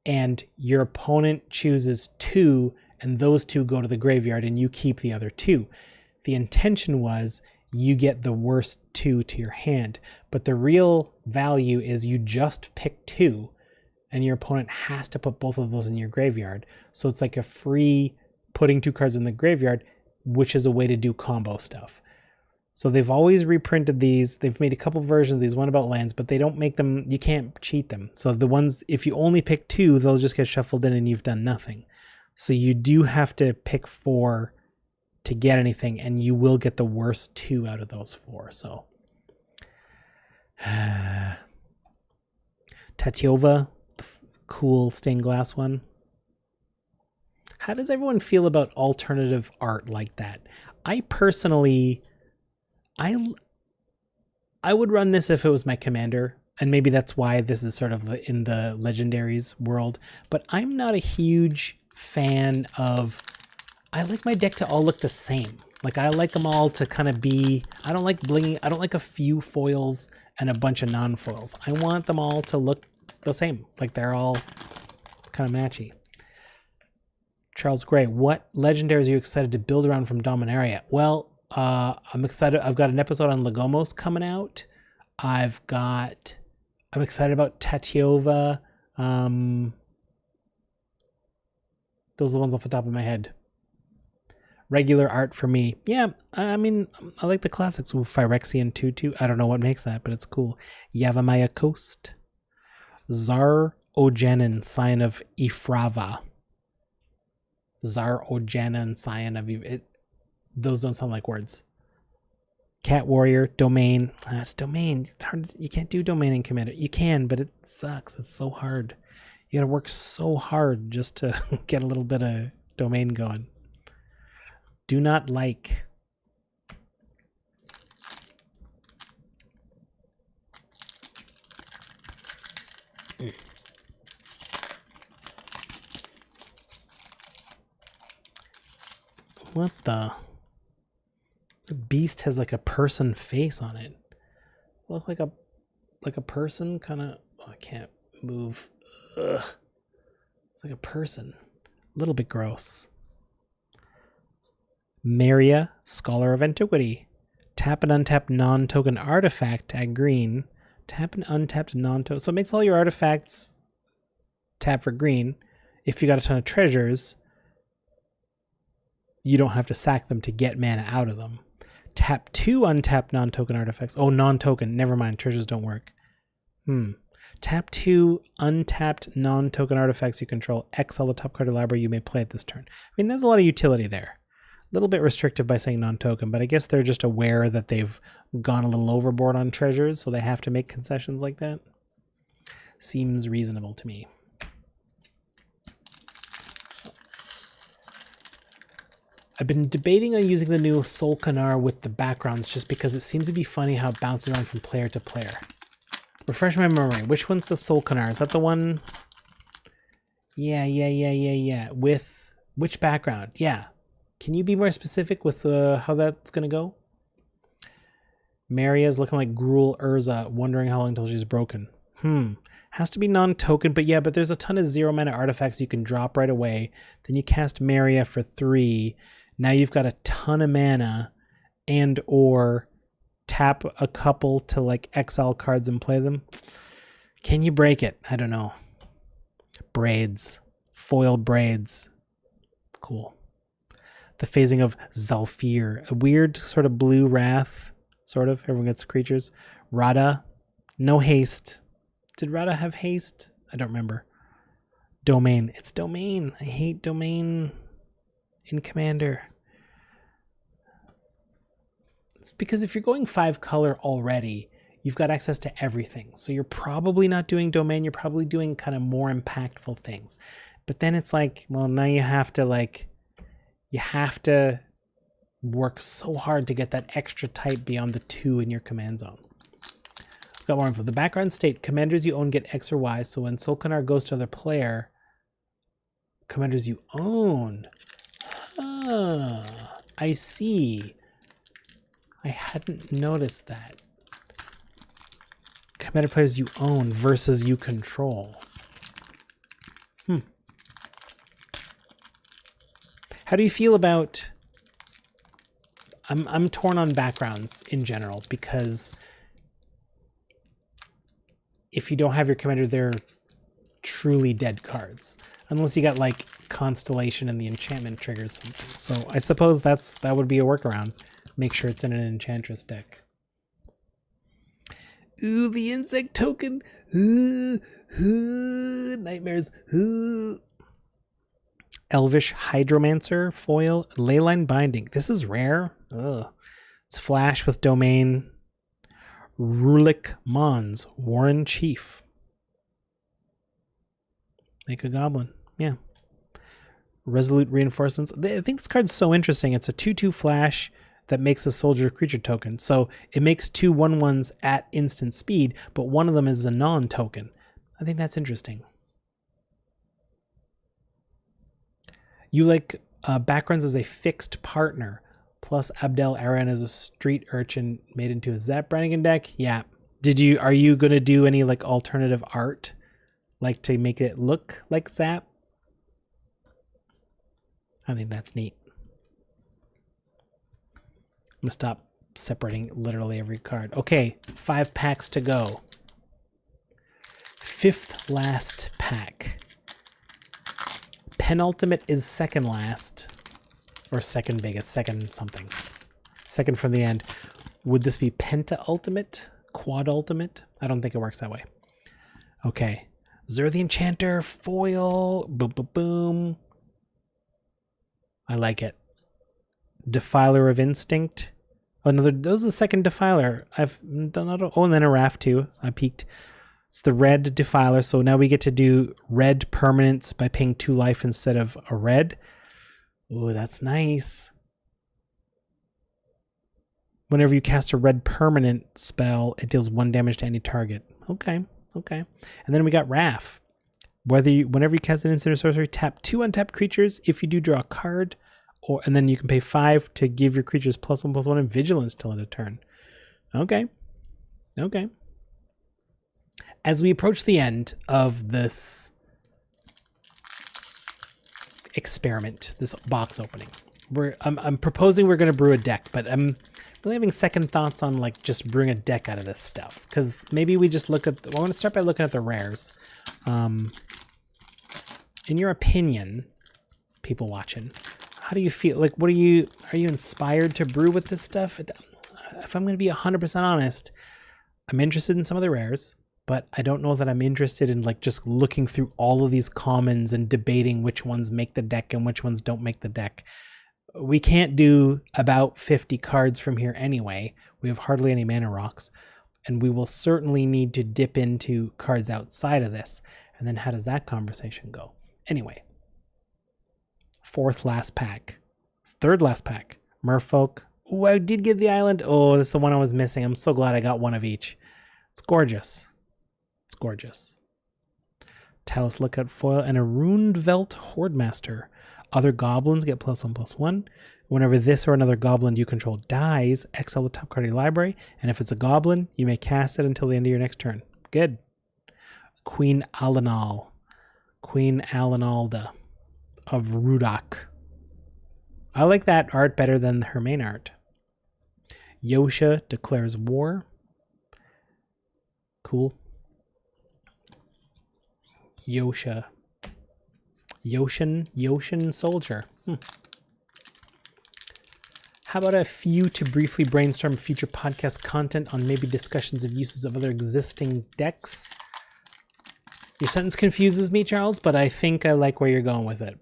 and your opponent chooses 2, and those 2 go to the graveyard, and you keep the other 2. The intention was you get the worst 2 to your hand, but the real value is you just pick 2, and your opponent has to put both of those in your graveyard. So it's like a free putting 2 cards in the graveyard, which is a way to do combo stuff. So they've always reprinted these. They've made a couple versions of these, one about lands, but they don't make them, you can't cheat them. So the ones, if you only pick 2, they'll just get shuffled in and you've done nothing. So you do have to pick 4 to get anything, and you will get the worst 2 out of those 4. So Tatiova, the cool stained glass one. How does everyone feel about alternative art like that? I personally, I would run this if it was my commander, and maybe that's why this is sort of in the legendaries world, but I'm not a huge fan of, I like my deck to all look the same. Like I like them all to kind of be, I don't like blinging, I don't like a few foils and a bunch of non-foils. I want them all to look the same, like they're all kind of matchy. Charles Gray, what legendaries are you excited to build around from Dominaria? Well, I'm excited. I've got an episode on Legomos coming out. I'm excited about Tatiova. Those are the ones off the top of my head. Regular art for me. Yeah, I mean, I like the classics. Ooh, Phyrexian 2/2. I don't know what makes that, but it's cool. Yavimaya Coast. Zar Ojanen, Sign of Ifrava. Zar Ojanen, Sign of Ifrava. Those don't sound like words. Cat Warrior, Domain. It's Domain. It's hard. You can't do Domain in Commander. You can, but it sucks. It's so hard. You gotta work so hard just to get a little bit of Domain going. Do not like. What the? The beast has like a person face on it. Look like a person, kind of. Oh, I can't move. Ugh. It's like a person. A little bit gross. Maria, Scholar of Antiquity. Tap an untapped non-token artifact at green. Tap an untapped non-token. So it makes all your artifacts tap for green. If you got a ton of treasures, you don't have to sack them to get mana out of them. Tap 2 untapped non-token artifacts. Oh, non-token. Never mind. Treasures don't work. Tap 2 untapped non-token artifacts you control. Exile the top card of the library you may play at this turn. I mean, there's a lot of utility there. A little bit restrictive by saying non-token, but I guess they're just aware that they've gone a little overboard on treasures, so they have to make concessions like that. Seems reasonable to me. I've been debating on using the new Soul Canar with the backgrounds just because it seems to be funny how it bounces around from player to player. Refresh my memory. Which one's the Soul Canar? Is that the one? Yeah. With which background? Yeah. Can you be more specific with how that's going to go? Maria's looking like Gruel Urza, wondering how long until she's broken. Has to be non-token, but yeah, but there's a ton of 0 mana artifacts you can drop right away. Then you cast Maria for 3. Now you've got a ton of mana and or tap a couple to like exile cards and play them. Can you break it? I don't know. Braids. Foiled braids. Cool. The phasing of Zalfir. A weird sort of blue wrath. Sort of. Everyone gets creatures. Rada. No haste. Did Rada have haste? I don't remember. Domain. It's domain. I hate domain in Commander. It's because if you're going 5 color already, you've got access to everything. So you're probably not doing domain. You're probably doing kind of more impactful things. But then it's like, well, now you have to work so hard to get that extra type beyond the 2 in your command zone. Got more info. The background state, commanders you own get X or Y. So when Soul Canar goes to another player, commanders you own. I see. I hadn't noticed that. Commander players you own versus you control. How do you feel about... I'm torn on backgrounds in general, because if you don't have your commander, they're truly dead cards. Unless you got like Constellation and the enchantment triggers something. So I suppose that would be a workaround. Make sure it's in an Enchantress deck. Ooh, the insect token. Nightmares. Elvish Hydromancer foil. Leyline Binding. This is rare. It's flash with domain. Rulik Mons. Warren Chief. Make a goblin. Yeah. Resolute Reinforcements. I think this card's so interesting. It's a 2/2 flash that makes a soldier creature token. So it makes 2 1/1s at instant speed, but one of them is a non-token. I think that's interesting. You like backgrounds as a fixed partner, plus Abdel Aran as a street urchin made into a Zap Brannigan deck? Yeah. Are you going to do any like alternative art? Like to make it look like Zap? I think that's neat. I'm going to stop separating literally every card. Okay, 5 packs to go. 5th last pack. Penultimate is second last. Or second biggest, second something. Second from the end. Would this be Penta Ultimate? Quad Ultimate? I don't think it works that way. Okay. Zur the Enchanter, foil, boom, boom, boom. I like it. Defiler of Instinct. Another, that was the second Defiler. I've done that. Oh, and then a Raft too. I peeked. It's the red Defiler. So now we get to do red permanents by paying 2 life instead of a red. Oh, that's nice. Whenever you cast a red permanent spell, it deals 1 damage to any target. Okay. Okay. And then we got Wrath. Whenever you cast an instant or sorcery, tap 2 untapped creatures. If you do, draw a card. And then you can pay 5 to give your creatures +1/+1 and vigilance till end of turn. Okay. Okay. As we approach the end of this experiment, this box opening, I'm proposing we're going to brew a deck, but I'm really having second thoughts on like just brewing a deck out of this stuff, because maybe we just look at I want to start by looking at the rares. In your opinion, people watching, how do you feel? Like, are you inspired to brew with this stuff? If I'm going to be 100% honest, I'm interested in some of the rares. but I don't know that I'm interested in like just looking through all of these commons and debating which ones make the deck and which ones don't make the deck. We can't do about 50 cards from here anyway. We have hardly any mana rocks, and we will certainly need to dip into cards outside of this. And then how does that conversation go? Anyway, fourth last pack. Third last pack. Merfolk. Oh, I did get the island. Oh, that's the one I was missing. I'm so glad I got one of each. It's gorgeous. It's gorgeous. Talus Lookout Foil and a Runed Velt Hordemaster. Other goblins get +1/+1. Whenever this or another goblin you control dies, exile the top card of your library, and if it's a goblin, you may cast it until the end of your next turn. Good. Queen Alanal. Queen Alanalda of Rudak. I like that art better than her main art. Yosha declares war. Cool. Yosha. Yoshin soldier. How about a few to briefly brainstorm future podcast content on maybe discussions of uses of other existing decks? Your sentence confuses me, Charles, but I think I like where you're going with it.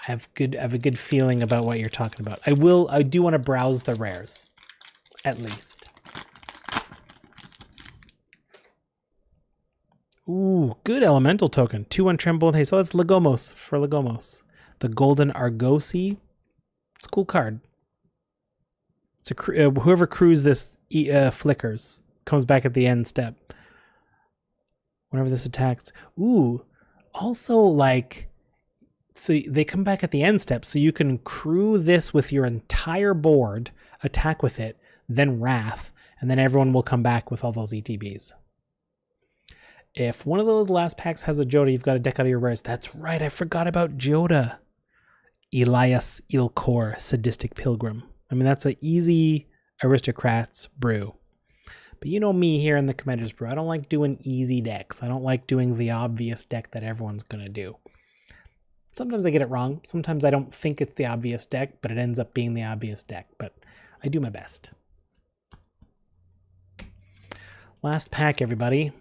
I have a good feeling about what you're talking about. I do want to browse the rares, at least. Ooh, good elemental token. 2/1 Tremble and Haste. So that's Legomos for Legomos. The Golden Argosy. It's a cool card. It's a whoever crews this flickers. Comes back at the end step. Whenever this attacks. Ooh, also like, so they come back at the end step, so you can crew this with your entire board, attack with it, then Wrath, and then everyone will come back with all those ETBs. If one of those last packs has a Joda, you've got a deck out of your rares. That's right, I forgot about Joda. Elias Ilkor, Sadistic Pilgrim. I mean, that's an easy Aristocrats brew. But you know me here in the Commander's Brew. I don't like doing easy decks. I don't like doing the obvious deck that everyone's going to do. Sometimes I get it wrong. Sometimes I don't think it's the obvious deck, but it ends up being the obvious deck. But I do my best. Last pack, everybody.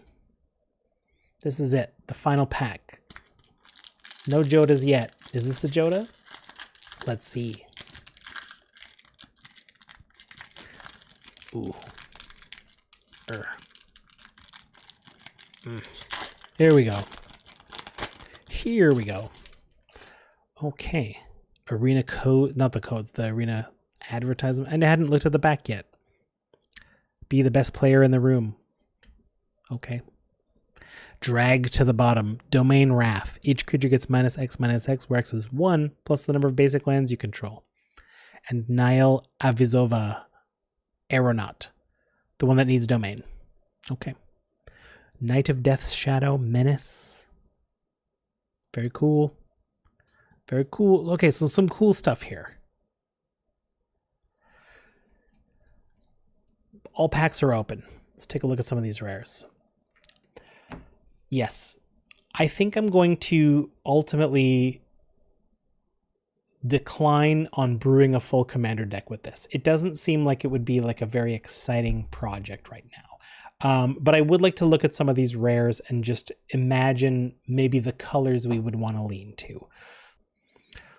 This is it. The final pack. No Jodas yet. Is this the Joda? Let's see. Ooh. Here we go. Here we go. Okay. Arena code, not the codes, the arena advertisement. And I hadn't looked at the back yet. Be the best player in the room. Okay. Drag to the bottom. Domain Wrath. Each creature gets -X, where X is 1, plus the number of basic lands you control. And Nile Avizova Aeronaut. The one that needs domain. Okay. Knight of Death's Shadow Menace. Very cool. Very cool. Okay, so some cool stuff here. All packs are open. Let's take a look at some of these rares. Yes, I think I'm going to ultimately decline on brewing a full Commander deck with this. It doesn't seem like it would be like a very exciting project right now. But I would like to look at some of these rares and just imagine maybe the colors we would want to lean to.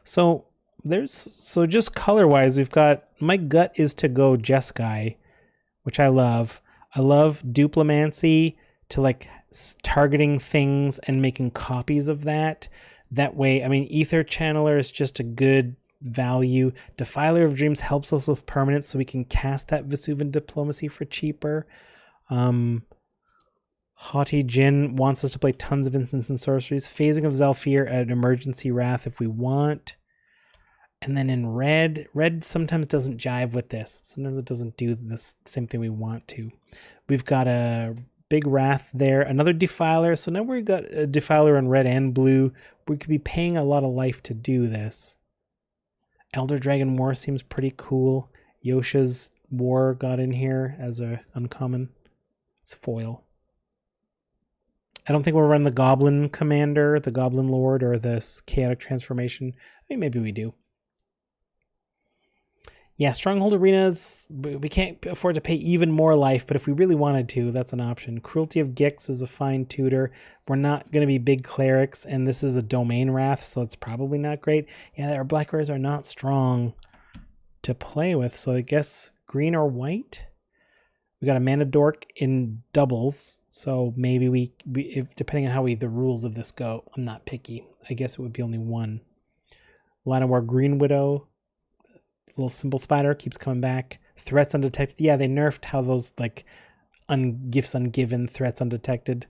So just color wise, we've got, my gut is to go Jeskai, which I love. I love Duplimancy to like targeting things and making copies of that. That way, I mean, Ether Channeler is just a good value. Defiler of Dreams helps us with permanence, so we can cast that Vesuvian Diplomacy for cheaper. Haughty Jin wants us to play tons of instants and sorceries. Phasing of Zalfir at Emergency Wrath if we want. And then in red sometimes doesn't jive with this. Sometimes it doesn't do the same thing we want to. We've got a big Wrath there. Another Defiler. So now we've got a Defiler in red and blue. We could be paying a lot of life to do this. Elder Dragon War seems pretty cool. Yosha's War got in here as a uncommon. It's foil. I don't think we'll run the Goblin Commander, the Goblin Lord, or this Chaotic Transformation. I mean, maybe we do. Yeah, Stronghold Arenas, we can't afford to pay even more life, but if we really wanted to, that's an option. Cruelty of Gix is a fine tutor. We're not going to be big clerics, and this is a domain wrath, so it's probably not great. Yeah, our black rares are not strong to play with, so I guess green or white? We got a mana dork in doubles, so maybe if, depending on how the rules of this go, I'm not picky. I guess it would be only one. Line of War Green Widow. Little Symbol Spider keeps coming back. Threats Undetected. Yeah, they nerfed how those like gifts ungiven, threats undetected.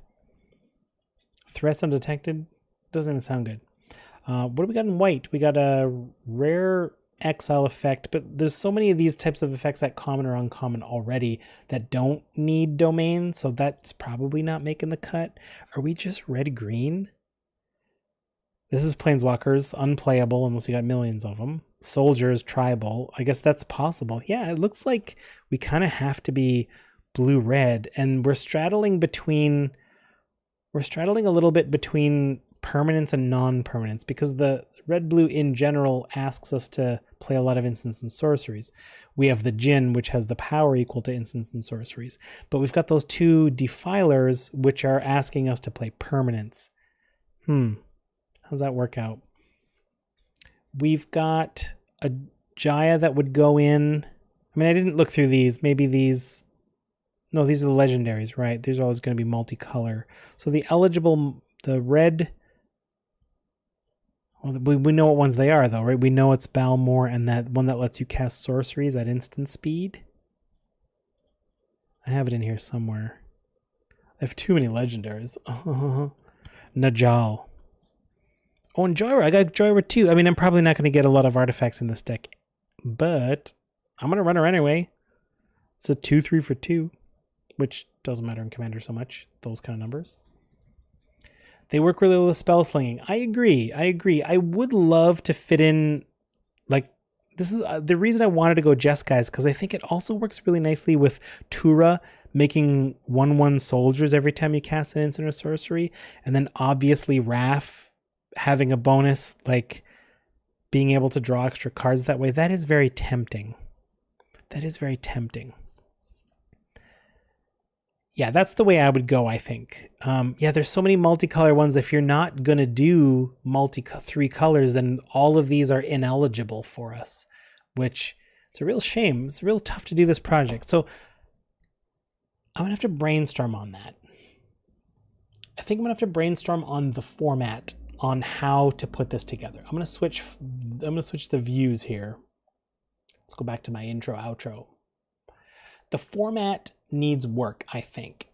Threats undetected doesn't even sound good. What do we got in white? We got a rare exile effect, but there's so many of these types of effects at common or uncommon already that don't need domain, so that's probably not making the cut. Are we just red-green? This is Planeswalkers, unplayable unless you got millions of them. Soldiers, tribal. I guess that's possible. Yeah, it looks like we kind of have to be blue-red, and we're straddling a little bit between permanence and non-permanence, because the red-blue in general asks us to play a lot of instants and sorceries. We have the Djinn, which has the power equal to instants and sorceries, but we've got those two defilers, which are asking us to play permanence. How's that work out? We've got a Jaya that would go in. I mean, I didn't look through these. Maybe these... No, these are the legendaries, right? These are always going to be multicolor. So the eligible... The red... Well, we know what ones they are, though, right? We know it's Balmor and that one that lets you cast sorceries at instant speed. I have it in here somewhere. I have too many legendaries. Najal. Oh, and Joyra. I got Joyra too. I mean, I'm probably not going to get a lot of artifacts in this deck, but I'm going to run her anyway. It's a 2/3 for 2, which doesn't matter in Commander so much, those kind of numbers. They work really well with spell slinging. I agree. I would love to fit in, like, this is the reason I wanted to go Jeskai is because I think it also works really nicely with Tura making 1/1 soldiers every time you cast an instant or sorcery, and then obviously Wrath having a bonus, like being able to draw extra cards that way. That is very tempting. Yeah, that's the way I would go, I think. Yeah, there's so many multicolor ones. If you're not going to do three colors, then all of these are ineligible for us, which it's a real shame. It's real tough to do this project. So I'm going to have to brainstorm on that. I think I'm going to have to brainstorm on the format, on how to put this together. I'm going to switch the views here. Let's go back to my intro, outro. The format needs work, I think.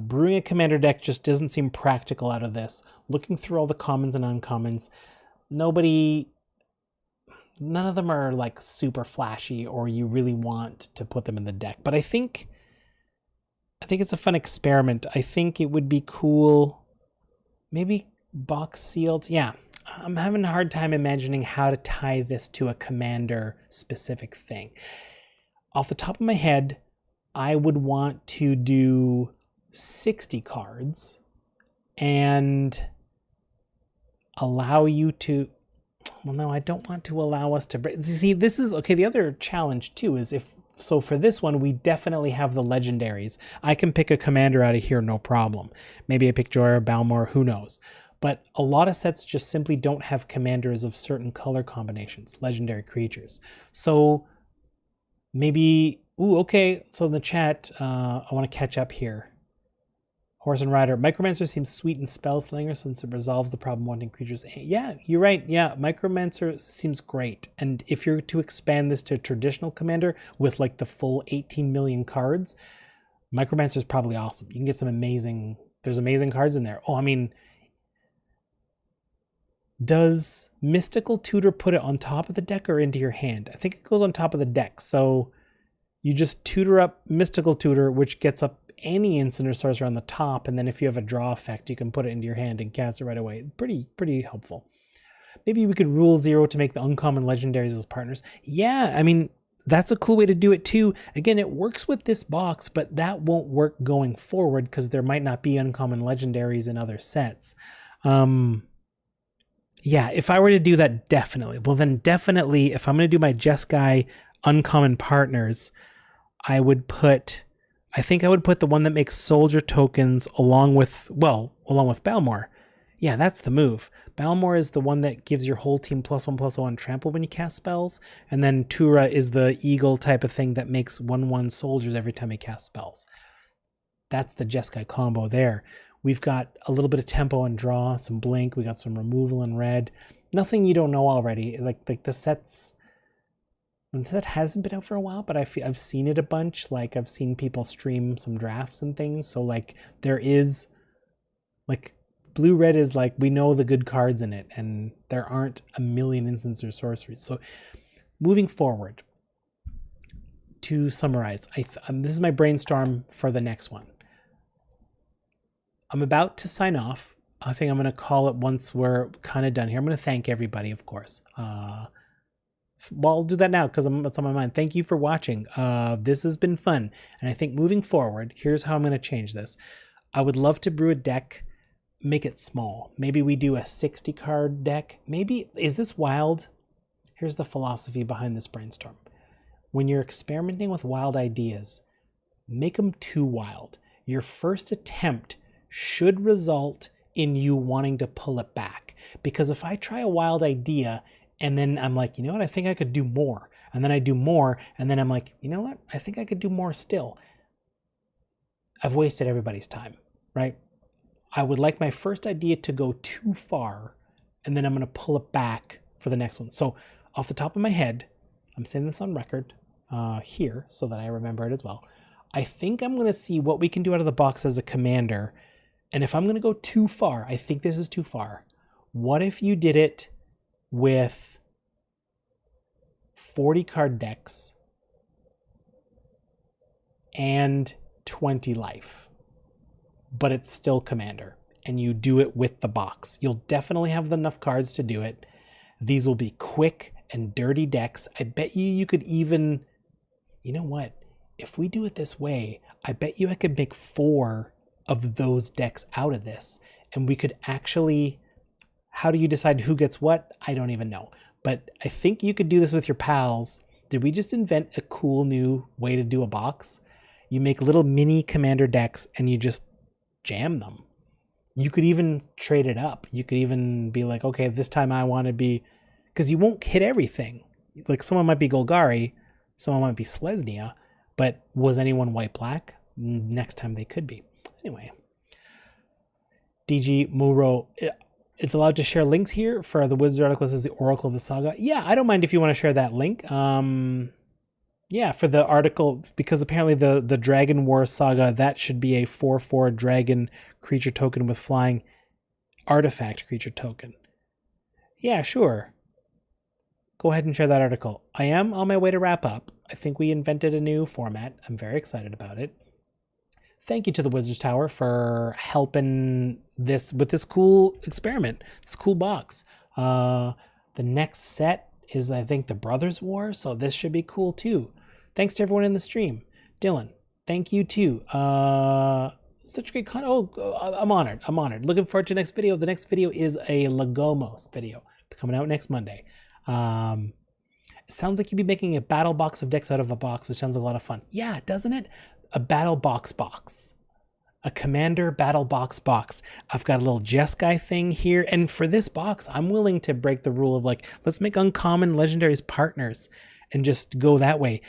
Brewing a commander deck just doesn't seem practical out of this. Looking through all the commons and uncommons, none of them are like super flashy or you really want to put them in the deck. But I think it's a fun experiment. I think it would be cool. Maybe box sealed. Yeah, I'm having a hard time imagining how to tie this to a commander specific thing. Off the top of my head, I would want to do 60 cards and allow you to... Well, no, I don't want to allow us to... See, this is... Okay, the other challenge too is So for this one, we definitely have the legendaries. I can pick a commander out of here, no problem. Maybe I pick Joyra, Balmor, who knows. But a lot of sets just simply don't have commanders of certain color combinations, legendary creatures. So maybe... Ooh, okay. So in the chat, I want to catch up here. Horse and Rider. Micromancer seems sweet in Spellslinger since it resolves the problem wanting creatures. Yeah, you're right. Yeah, Micromancer seems great. And if you're to expand this to traditional commander with like the full 18 million cards, Micromancer is probably awesome. You can get some amazing... There's amazing cards in there. Oh, I mean... Does Mystical Tutor put it on top of the deck or into your hand? I think it goes on top of the deck. So you just tutor up Mystical Tutor, which gets up any instant or sorcerer on the top, and then if you have a draw effect, you can put it into your hand and cast it right away. Pretty helpful. Maybe we could rule 0 to make the uncommon legendaries as partners. Yeah, I mean, that's a cool way to do it too. Again, it works with this box, but that won't work going forward because there might not be uncommon legendaries in other sets. Yeah, if I were to do that, definitely. Well, then definitely, if I'm going to do my Jeskai, uncommon partners, I think I would put the one that makes soldier tokens along with Balmor. Yeah, that's the move. Balmor is the one that gives your whole team +1/+1 trample when you cast spells, and then Tura is the eagle type of thing that makes 1/1 soldiers every time he casts spells. That's the Jeskai combo there. We've got a little bit of tempo and draw, some blink. We got some removal in red. Nothing you don't know already. Like the sets. The set hasn't been out for a while, but I've seen it a bunch. Like I've seen people stream some drafts and things. So like there is, like blue red is like we know the good cards in it, and there aren't a million instances or sorceries. So moving forward, to summarize, this is my brainstorm for the next one. I'm about to sign off. I think I'm going to call it once we're kind of done here. I'm going to thank everybody, of course. Well, I'll do that now because it's on my mind. Thank you for watching. This has been fun. And I think moving forward, here's how I'm going to change this. I would love to brew a deck, make it small. Maybe we do a 60 card deck. Maybe, is this wild? Here's the philosophy behind this brainstorm. When you're experimenting with wild ideas, make them too wild. Your first attempt should result in you wanting to pull it back. Because if I try a wild idea and then I'm like, you know what, I think I could do more. And then I do more. And then I'm like, you know what, I think I could do more still. I've wasted everybody's time, right? I would like my first idea to go too far, and then I'm going to pull it back for the next one. So off the top of my head, I'm saying this on record here so that I remember it as well. I think I'm going to see what we can do out of the box as a commander. And if I'm going to go too far, I think this is too far. What if you did it with 40 card decks and 20 life, but it's still commander, and you do it with the box? You'll definitely have enough cards to do it. These will be quick and dirty decks. I bet you could even, you know what? If we do it this way, I bet you I could make 4 of those decks out of this, and we could actually, how do you decide who gets what? I don't even know, but I think you could do this with your pals. Did we just invent a cool new way to do a box? You make little mini commander decks and you just jam them. You could even trade it up. You could even be like, okay, this time I want to be, because you won't hit everything. Like someone might be Golgari, someone might be Selesnya, but was anyone white-black? Next time they could be. Anyway, DG Muro is allowed to share links here for the Wizard article. This is the Oracle of the Saga. Yeah, I don't mind if you want to share that link. Yeah, for the article, because apparently the Dragon War Saga, that should be a 4/4 dragon creature token with flying artifact creature token. Yeah, sure. Go ahead and share that article. I am on my way to wrap up. I think we invented a new format. I'm very excited about it. Thank you to the Wizards Tower for helping this with this cool experiment, this cool box. The next set is, I think, the Brothers War, so this should be cool too. Thanks to everyone in the stream. Dylan, thank you too. Such great content. Oh, I'm honored. I'm honored. Looking forward to the next video. The next video is a Legomos video coming out next Monday. It sounds like you'd be making a battle box of decks out of a box, which sounds like a lot of fun. Yeah, doesn't it? A battle box. A commander battle box. I've got a little Jeskai thing here. And for this box, I'm willing to break the rule of like, let's make uncommon legendaries partners and just go that way.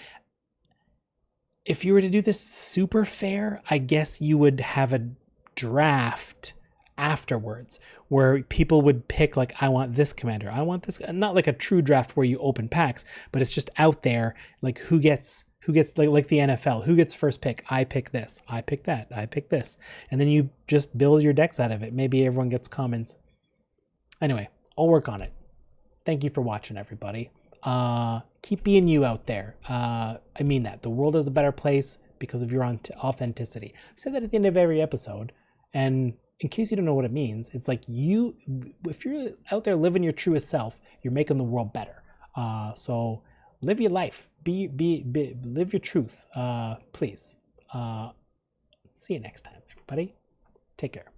If you were to do this super fair, I guess you would have a draft afterwards where people would pick like, I want this commander, I want this, not like a true draft where you open packs, but it's just out there like who gets like the NFL, who gets first pick? I pick this, I pick that, I pick this. And then you just build your decks out of it. Maybe everyone gets commons. Anyway, I'll work on it. Thank you for watching, everybody. Keep being you out there. I mean that. The world is a better place because of your authenticity. I say that at the end of every episode. And in case you don't know what it means, it's like if you're out there living your truest self, you're making the world better. So live your life. Live your truth. Please. See you next time, everybody. Take care.